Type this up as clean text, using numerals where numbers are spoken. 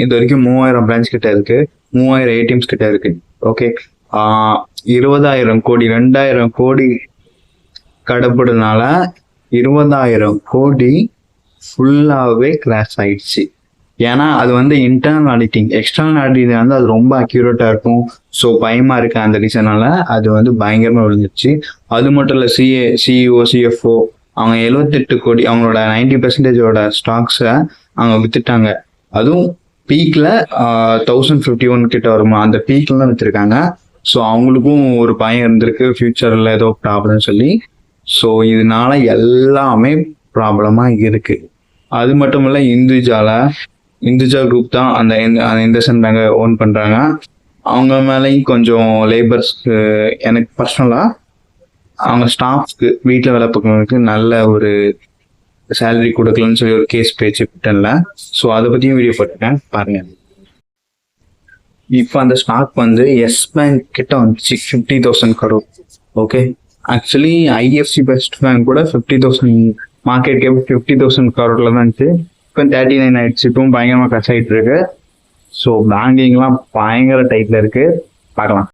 இது வரைக்கும் 3000 பிரான்ச் கிட்ட இருக்கு, 3000 ஏடிஎம்ஸ் கிட்ட இருக்கு. ஓகே, 20,000 கோடி 2,000 கோடி கடப்படுனால 20,000 கோடி ஃபுல்லாவே கிராஷ் ஆயிடுச்சு. ஏன்னா அது வந்து இன்டர்னல் ஆடிட்டிங், எக்ஸ்டர்னல் ஆடிட்டிங் வந்து அது ரொம்ப அக்யூரேட்டா இருக்கும். ஸோ பயமா இருக்கு, அந்த ரீசனால அது வந்து பயங்கரமா விழுந்துச்சு. அது மட்டும் இல்லை, சிஇஓ சிஎஃப்ஓ அவங்க 78 கோடி அவங்களோட 90% ஸ்டாக்ஸை அவங்க வித்துட்டாங்க. அதுவும் பீக்ல 1051 கிட்ட வருமா, அந்த பீக்ல தான் வித்துருக்காங்க. ஸோ அவங்களுக்கும் ஒரு பயம் இருந்திருக்கு, ஃபியூச்சர்ல ஏதோ ப்ராப்ளம் சொல்லி. ஸோ இதனால எல்லாமே ப்ராப்ளமா இருக்கு. அது மட்டும் இல்லை, இந்துஜா குரூப் தான் அந்த இண்டஸ்இண்ட் பேங்கை ஓன் பண்றாங்க. அவங்க மேலேயும் கொஞ்சம் லேபர்ஸ்க்கு, எனக்கு பர்சனலா அவங்க ஸ்டாஃப்க்கு, வீட்டில் வேலை பார்க்கறவங்களுக்கு நல்ல ஒரு சேலரி கொடுக்கலன்னு சொல்லி ஒரு கேஸ் பேச்சு விட்டேன்ல. ஸோ அதை பற்றியும் வீடியோ போட்டிருக்கேன், பாருங்க. இப்போ அந்த ஸ்டாக் வந்து எஸ் பேங்க் கிட்ட வந்துச்சு 50,000 crore. Okay, actually IFC best bank கூட 50,000 மார்க்கெட் கேப் 50,000 crore தான் இருந்துச்சு. இப்போ 39 ஆயிடுச்சு. இப்பவும் பயங்கரமாக கஷ்டம் ஆகிட்டு இருக்கு. ஸோ பேங்கிங்லாம் பயங்கர டைட்ல இருக்கு, பார்க்கலாம்.